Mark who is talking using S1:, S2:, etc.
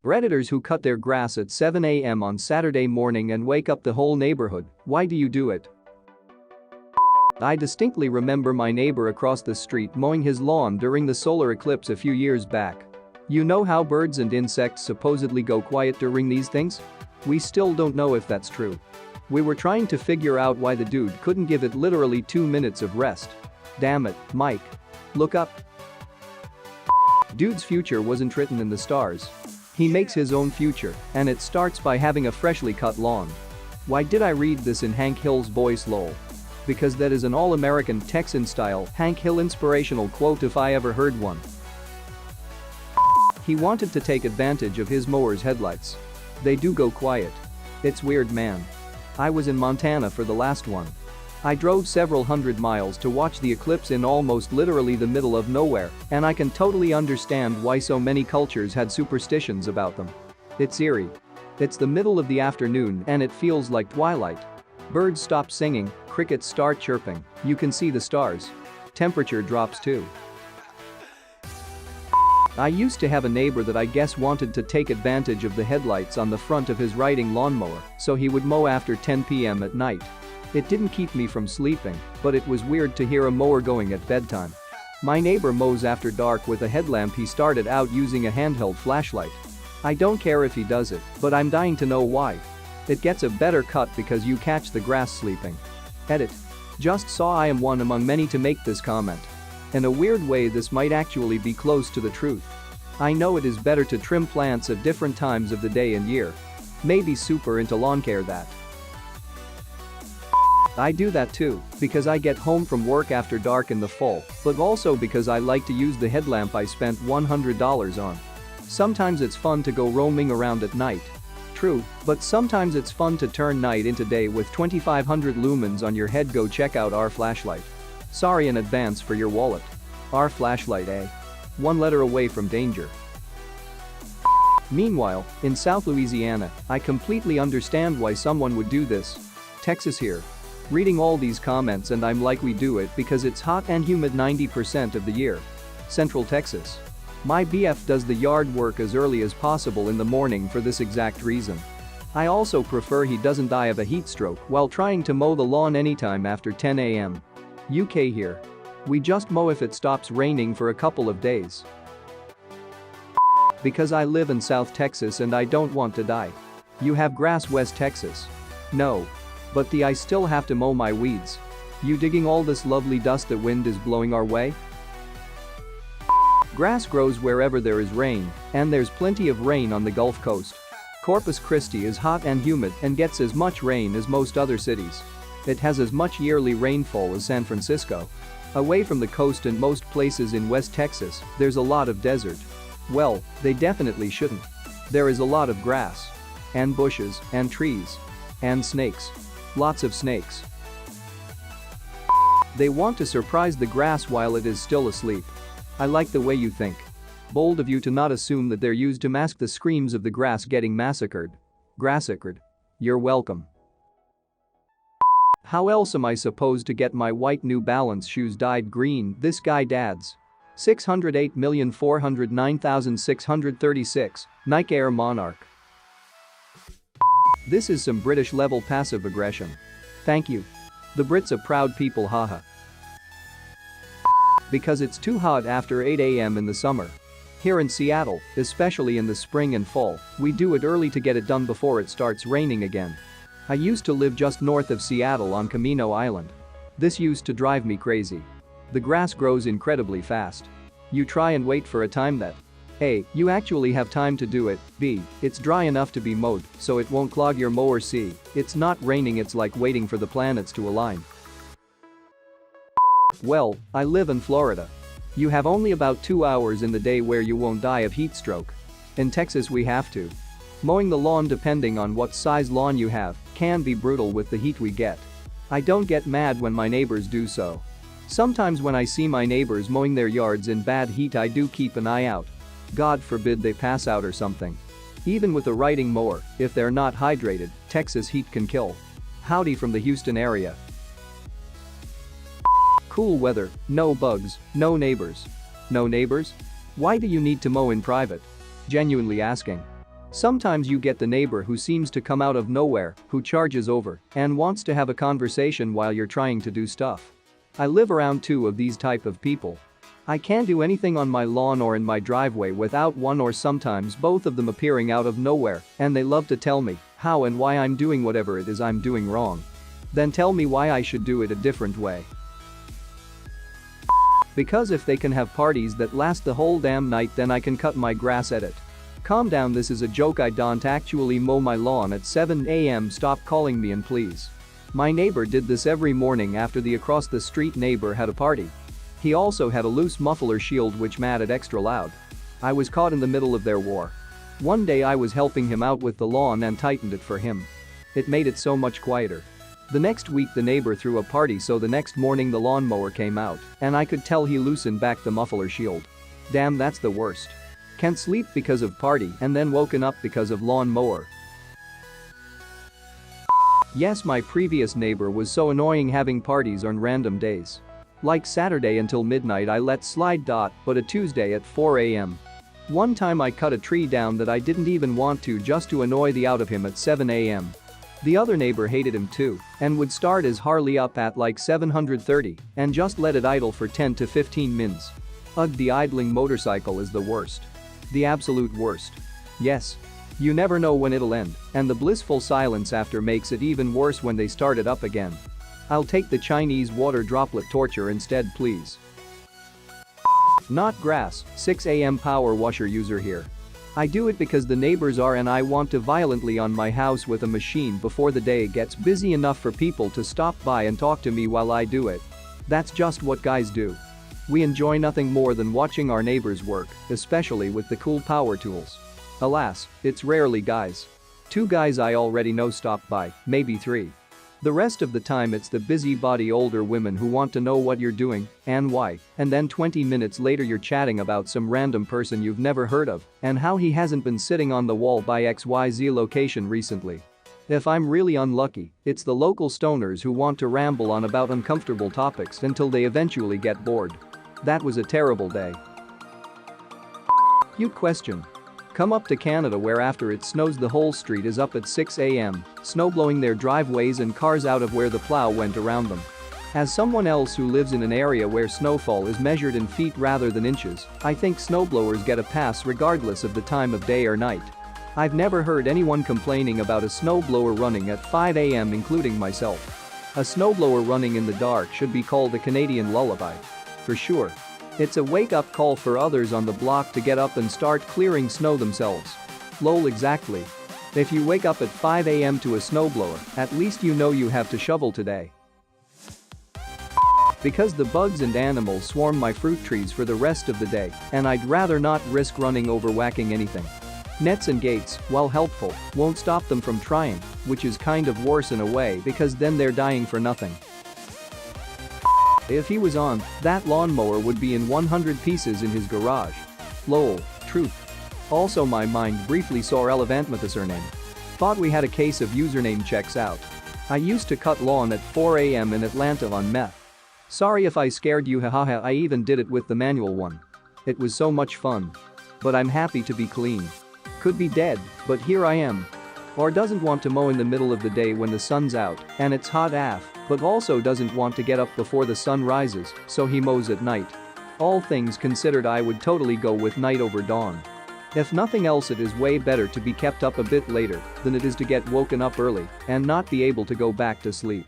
S1: Redditors who cut their grass at 7 a.m. on Saturday morning and wake up the whole neighborhood. Why do you do it? I distinctly remember my neighbor across the street mowing his lawn during the solar eclipse a few years back. You know how birds and insects supposedly go quiet during these things? We still don't know if that's true. We were trying to figure out why the dude couldn't give it literally 2 minutes of rest. Damn it, Mike. Look up. Dude's future wasn't written in the stars. He makes his own future, and it starts by having a freshly cut lawn. Why did I read this in Hank Hill's voice, lol? Because that is an all-American Texan-style Hank Hill inspirational quote if I ever heard one. He wanted to take advantage of his mower's headlights. They do go quiet. It's weird, man. I was in Montana for the last one. I drove several hundred miles to watch the eclipse in almost literally the middle of nowhere, and I can totally understand why so many cultures had superstitions about them. It's eerie. It's the middle of the afternoon and it feels like twilight. Birds stop singing, crickets start chirping, you can see the stars. Temperature drops too. I used to have a neighbor that I guess wanted to take advantage of the headlights on the front of his riding lawnmower, so he would mow after 10 p.m. at night. It didn't keep me from sleeping, but it was weird to hear a mower going at bedtime. My neighbor mows after dark with a headlamp he started out using a handheld flashlight. I don't care if he does it, but I'm dying to know why. It gets a better cut because you catch the grass sleeping. Edit. Just saw I am one among many to make this comment. In a weird way, this might actually be close to the truth. I know it is better to trim plants at different times of the day and year. Maybe super into lawn care that. I do that too, because I get home from work after dark in the fall, but also because I like to use the headlamp I spent $100 on. Sometimes it's fun to go roaming around at night. True, but sometimes it's fun to turn night into day with 2500 lumens on your head. Go check out our flashlight. Sorry in advance for your wallet. Our flashlight, eh? One letter away from danger. Meanwhile, in South Louisiana, I completely understand why someone would do this. Texas here. Reading all these comments and I'm like, we do it because it's hot and humid 90% of the year. Central Texas. My BF does the yard work as early as possible in the morning for this exact reason. I also prefer he doesn't die of a heat stroke while trying to mow the lawn anytime after 10 a.m. UK here. We just mow if it stops raining for a couple of days. Because I live in South Texas and I don't want to die. You have grass West Texas. No. But I still have to mow my weeds. You digging all this lovely dust the wind is blowing our way? Grass grows wherever there is rain, and there's plenty of rain on the Gulf Coast. Corpus Christi is hot and humid and gets as much rain as most other cities. It has as much yearly rainfall as San Francisco. Away from the coast and most places in West Texas, there's a lot of desert. Well, they definitely shouldn't. There is a lot of grass. And bushes, and trees. And snakes. Lots of snakes. They want to surprise the grass while it is still asleep. I like the way you think. Bold of you to not assume that they're used to mask the screams of the grass getting massacred. Grassacred. You're welcome. How else am I supposed to get my white New Balance shoes dyed green? This guy dads. 608,409,636, Nike Air Monarch. This is some British level passive aggression. Thank you. The Brits a proud people, haha. Because it's too hot after 8 a.m. in the summer. Here in Seattle, especially in the spring and fall, we do it early to get it done before it starts raining again. I used to live just north of Seattle on Camino Island. This used to drive me crazy. The grass grows incredibly fast. You try and wait for a time that A. You actually have time to do it, B. It's dry enough to be mowed, so it won't clog your mower, C. It's not raining, it's like waiting for the planets to align. Well, I live in Florida. You have only about 2 hours in the day where you won't die of heat stroke. In Texas we have to. Mowing the lawn, depending on what size lawn you have, can be brutal with the heat we get. I don't get mad when my neighbors do so. Sometimes when I see my neighbors mowing their yards in bad heat, I do keep an eye out. God forbid they pass out or something. Even with a riding mower, if they're not hydrated, Texas heat can kill. Howdy from the Houston area. Cool weather, no bugs, no neighbors. No neighbors? Why do you need to mow in private? Genuinely asking. Sometimes you get the neighbor who seems to come out of nowhere, who charges over and wants to have a conversation while you're trying to do stuff. I live around two of these type of people. I can't do anything on my lawn or in my driveway without one or sometimes both of them appearing out of nowhere, and they love to tell me how and why I'm doing whatever it is I'm doing wrong. Then tell me why I should do it a different way. Because if they can have parties that last the whole damn night, then I can cut my grass at it. Calm down, this is a joke, I don't actually mow my lawn at 7 a.m. Stop calling me and please. My neighbor did this every morning after the across the street neighbor had a party. He also had a loose muffler shield which made it extra loud. I was caught in the middle of their war. One day I was helping him out with the lawn and tightened it for him. It made it so much quieter. The next week the neighbor threw a party, so the next morning the lawnmower came out and I could tell he loosened back the muffler shield. Damn, that's the worst. Can't sleep because of party and then woken up because of lawnmower. Yes, my previous neighbor was so annoying having parties on random days. Like Saturday until midnight I let slide. But a Tuesday at 4 a.m. One time I cut a tree down that I didn't even want to just to annoy the out of him at 7 a.m. The other neighbor hated him too and would start his Harley up at like 730 and just let it idle for 10 to 15 minutes. Ugh, the idling motorcycle is the worst. The absolute worst. Yes. You never know when it'll end, and the blissful silence after makes it even worse when they start it up again. I'll take the Chinese water droplet torture instead, please. Not grass, 6 a.m. power washer user here. I do it because the neighbors are and I want to violently on my house with a machine before the day gets busy enough for people to stop by and talk to me while I do it. That's just what guys do. We enjoy nothing more than watching our neighbors work, especially with the cool power tools. Alas, it's rarely guys. 2 guys I already know stop by, maybe 3. The rest of the time it's the busybody older women who want to know what you're doing and why, and then 20 minutes later you're chatting about some random person you've never heard of and how he hasn't been sitting on the wall by XYZ location recently. If I'm really unlucky, it's the local stoners who want to ramble on about uncomfortable topics until they eventually get bored. That was a terrible day. Cute question. Come up to Canada where after it snows the whole street is up at 6 a.m., snow blowing their driveways and cars out of where the plow went around them. As someone else who lives in an area where snowfall is measured in feet rather than inches, I think snowblowers get a pass regardless of the time of day or night. I've never heard anyone complaining about a snowblower running at 5 a.m. including myself. A snowblower running in the dark should be called a Canadian lullaby. For sure. It's a wake-up call for others on the block to get up and start clearing snow themselves. Lol, exactly. If you wake up at 5 a.m. to a snowblower, at least you know you have to shovel today. Because the bugs and animals swarm my fruit trees for the rest of the day, and I'd rather not risk running over whacking anything. Nets and gates, while helpful, won't stop them from trying, which is kind of worse in a way because then they're dying for nothing. If he was on, that lawnmower would be in 100 pieces in his garage. Lol, truth. Also my mind briefly saw relevant with the surname. Thought we had a case of username checks out. I used to cut lawn at 4 a.m. in Atlanta on meth. Sorry if I scared you, hahaha, I even did it with the manual one. It was so much fun. But I'm happy to be clean. Could be dead, but here I am. Or doesn't want to mow in the middle of the day when the sun's out and it's hot AF, but also doesn't want to get up before the sun rises, so he mows at night. All things considered, I would totally go with night over dawn. If nothing else, it is way better to be kept up a bit later than it is to get woken up early and not be able to go back to sleep.